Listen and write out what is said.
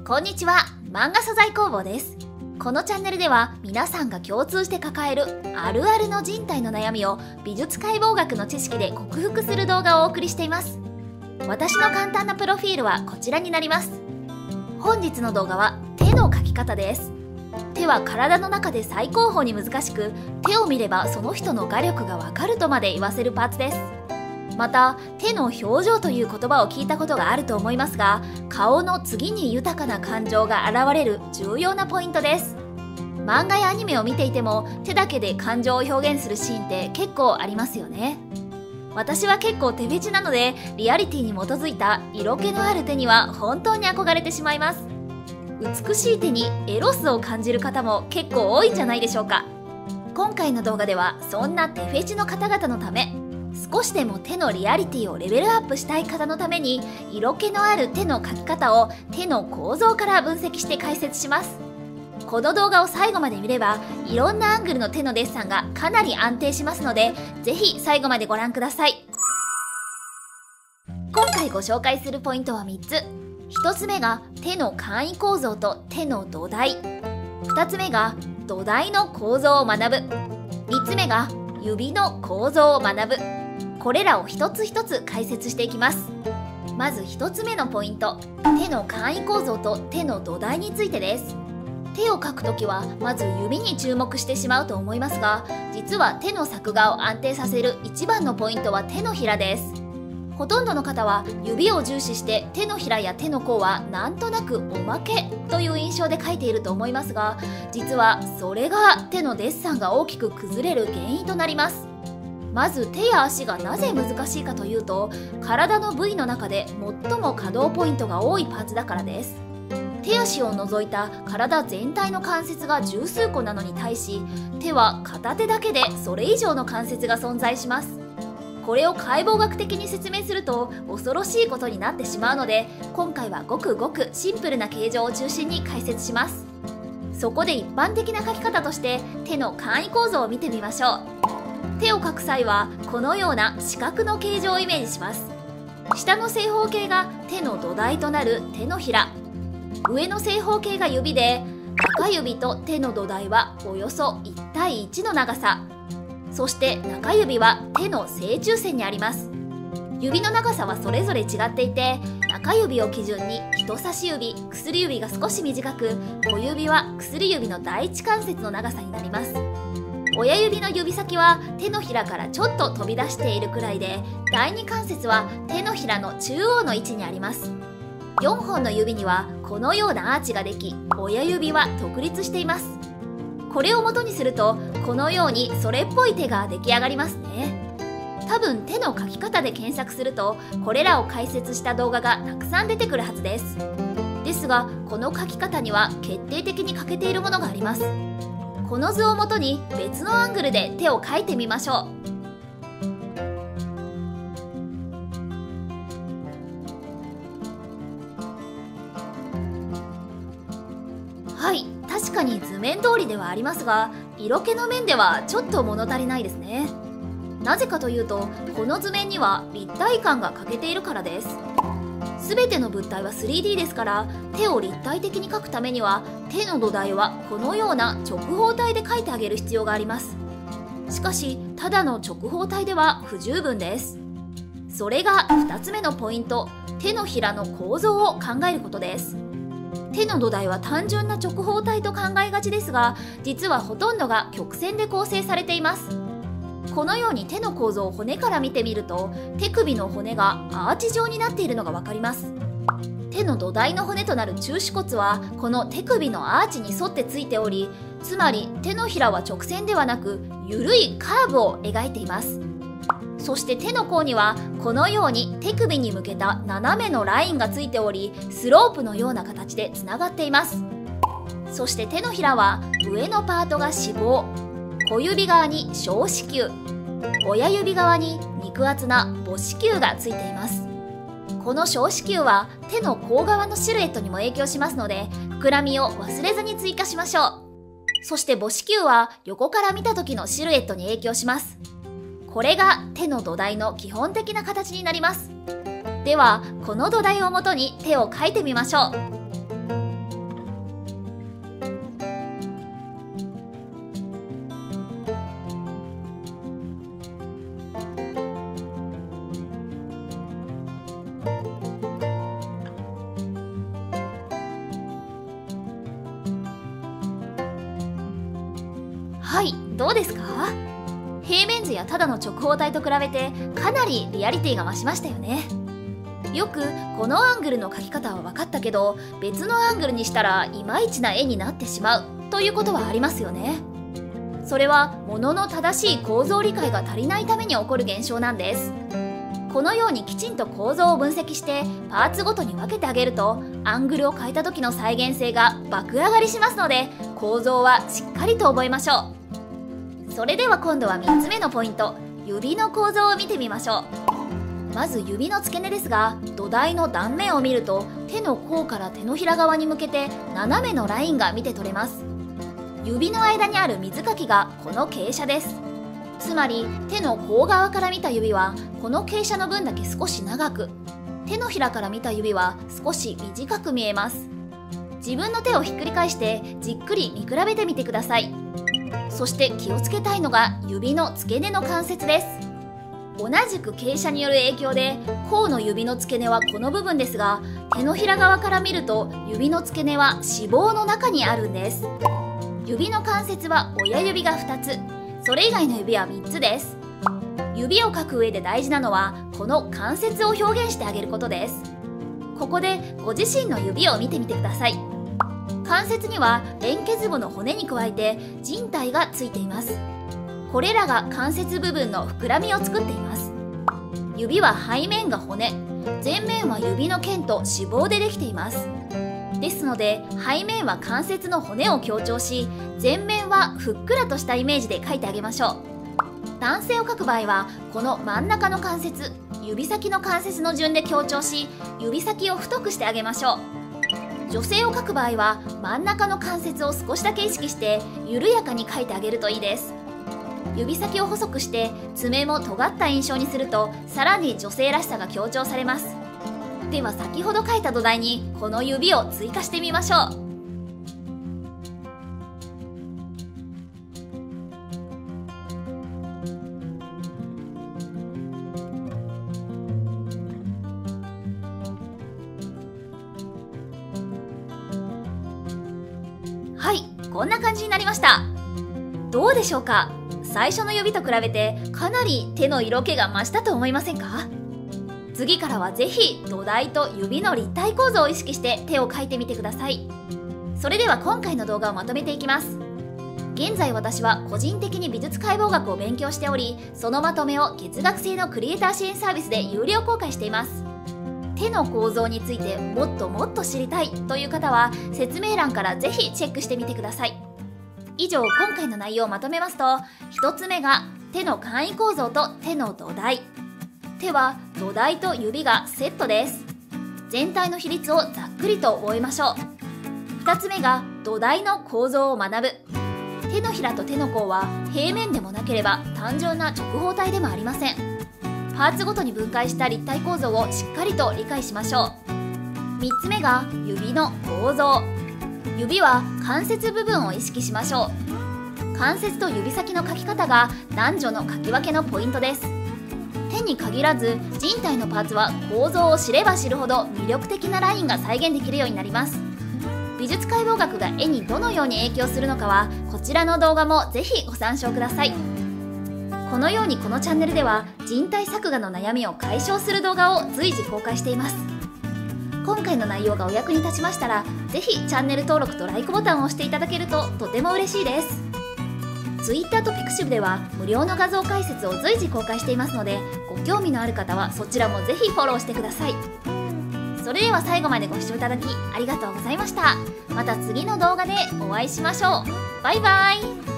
こんにちは、漫画素材工房です。このチャンネルでは皆さんが共通して抱えるあるあるの人体の悩みを美術解剖学の知識で克服する動画をお送りしています。私の簡単なプロフィールはこちらになります。本日の動画は手の描き方です。手は体の中で最高峰に難しく、手を見ればその人の画力がわかるとまで言わせるパーツです。また、手の表情という言葉を聞いたことがあると思いますが、顔の次に豊かな感情が現れる重要なポイントです。漫画やアニメを見ていても、手だけで感情を表現するシーンって結構ありますよね。私は結構手フェチなので、リアリティに基づいた色気のある手には本当に憧れてしまいます。美しい手にエロスを感じる方も結構多いんじゃないでしょうか。今回の動画ではそんな手フェチの方々のため、少しでも手のリアリティをレベルアップしたい方のために、色気のある手の描き方を手の構造から分析して解説します。この動画を最後まで見れば、いろんなアングルの手のデッサンがかなり安定しますので、ぜひ最後までご覧ください。今回ご紹介するポイントは3つ。1つ目が手の簡易構造と手の土台。2つ目が土台の構造を学ぶ。3つ目が指の構造を学ぶ。これらを一つ一つ解説していきます。まず1つ目のポイント、手の簡易構造と手の土台についてです。手を描くときはまず指に注目してしまうと思いますが、実は手の作画を安定させる一番のポイントは手のひらです。ほとんどの方は指を重視して手のひらや手の甲はなんとなくおまけという印象で描いていると思いますが、実はそれが手のデッサンが大きく崩れる原因となります。まず手や足がなぜ難しいかというと、体の部位の中で最も可動ポイントが多いパーツだからです。手足を除いた体全体の関節が十数個なのに対し、手は片手だけでそれ以上の関節が存在します。これを解剖学的に説明すると恐ろしいことになってしまうので、今回はごくごくシンプルな形状を中心に解説します。そこで一般的な描き方として手の簡易構造を見てみましょう。手を描く際はこのような四角の形状をイメージします。下の正方形が手の土台となる手のひら、上の正方形が指で、中指と手の土台はおよそ1対1の長さ、そして中指は手の正中線にあります。指の長さはそれぞれ違っていて、中指を基準に人差し指、薬指が少し短く、小指は薬指の第一関節の長さになります。親指の指先は手のひらからちょっと飛び出しているくらいで、第二関節は手のひらの中央の位置にあります。4本の指にはこのようなアーチができ、親指は独立しています。これを元にすると、このようにそれっぽい手が出来上がりますね。多分手の描き方で検索すると、これらを解説した動画がたくさん出てくるはずです。ですが、この描き方には決定的に欠けているものがあります。この図をもとに別のアングルで手を描いてみましょう。はい、確かに図面通りではありますが、色気の面ではちょっと物足りないですね。なぜかというと、この図面には立体感が欠けているからです。全ての物体は 3D ですから、手を立体的に描くためには手の土台はこのような直方体で描いてあげる必要があります。しかし、ただの直方体では不十分です。それが2つ目のポイント、手のひらの構造を考えることです。手の土台は単純な直方体と考えがちですが、実はほとんどが曲線で構成されています。このように手の構造を骨から見てみると、手首の骨がアーチ状になっているのがわかります。手の土台の骨となる中手骨はこの手首のアーチに沿ってついており、つまり手のひらは直線ではなく緩いカーブを描いています。そして手の甲にはこのように手首に向けた斜めのラインがついており、スロープのような形でつながっています。そして手のひらは上のパートが脂肪、小指側に小子宮、親指側に肉厚な母子宮がついています。この小子宮は手の甲側のシルエットにも影響しますので、膨らみを忘れずに追加しましょう。そして母子宮は横から見た時のシルエットに影響します。これが手の土台の基本的な形になります。では、この土台をもとに手を描いてみましょう。どうですか？平面図やただの直方体と比べてかなりリアリティが増しましたよね。よくこのアングルの描き方は分かったけど別のアングルにしたらいまいちな絵になってしまうということはありますよね。それは物の正しい構造理解が足りないために起こる現象なんです。このようにきちんと構造を分析してパーツごとに分けてあげるとアングルを変えた時の再現性が爆上がりしますので、構造はしっかりと覚えましょう。それでは今度は3つ目のポイント、指の構造を見てみましょう。まず指の付け根ですが、土台の断面を見ると手の甲から手のひら側に向けて斜めのラインが見て取れます。指の間にある水かきがこの傾斜です。つまり手の甲側から見た指はこの傾斜の分だけ少し長く、手のひらから見た指は少し短く見えます。自分の手をひっくり返してじっくり見比べてみてください。そして気をつけたいのが指の付け根の関節です。同じく傾斜による影響で甲の指の付け根はこの部分ですが、手のひら側から見ると指の付け根は脂肪の中にあるんです。指の関節は親指が2つ、それ以外の指は3つです。指を描く上で大事なのはこの関節を表現してあげることです。ここでご自身の指を見てみてください。関節には連結部の骨に加えて靭帯がついています。これらが関節部分の膨らみを作っています。指は背面が骨、前面は指の腱と脂肪でできています。ですので背面は関節の骨を強調し、前面はふっくらとしたイメージで描いてあげましょう。男性を描く場合はこの真ん中の関節、指先の関節の順で強調し、指先を太くしてあげましょう。女性を描く場合は真ん中の関節を少しだけ意識して緩やかに描いてあげるといいです。指先を細くして爪も尖った印象にするとさらに女性らしさが強調されます。では先ほど描いた土台にこの指を追加してみましょう。はい、こんな感じになりました。どうでしょうか？最初の指と比べてかなり手の色気が増したと思いませんか？次からはぜひ土台と指の立体構造を意識して手を描いてみてください。それでは今回の動画をまとめていきます。現在私は個人的に美術解剖学を勉強しており、そのまとめを月額制のクリエイター支援サービスで有料公開しています。手の構造についてもっともっと知りたいという方は説明欄からぜひチェックしてみてください。以上、今回の内容をまとめますと、1つ目が手の簡易構造と手の土台。手は土台と指がセットです。全体の比率をざっくりと覚えましょう。2つ目が土台の構造を学ぶ。手のひらと手の甲は平面でもなければ単純な直方体でもありません。パーツごとに分解した立体構造をしっかりと理解しましょう。3つ目が指の構造。指は関節部分を意識しましょう。関節と指先の描き方が男女の描き分けのポイントです。手に限らず人体のパーツは構造を知れば知るほど魅力的なラインが再現できるようになります。美術解剖学が絵にどのように影響するのかはこちらの動画もぜひご参照ください。このようにこのチャンネルでは人体作画の悩みを解消する動画を随時公開しています。今回の内容がお役に立ちましたらぜひチャンネル登録と LIKE ボタンを押していただけるととても嬉しいです。Twitter と Pixiv では無料の画像解説を随時公開していますので、ご興味のある方はそちらもぜひフォローしてください。それでは最後までご視聴いただきありがとうございました。また次の動画でお会いしましょう。バイバイ。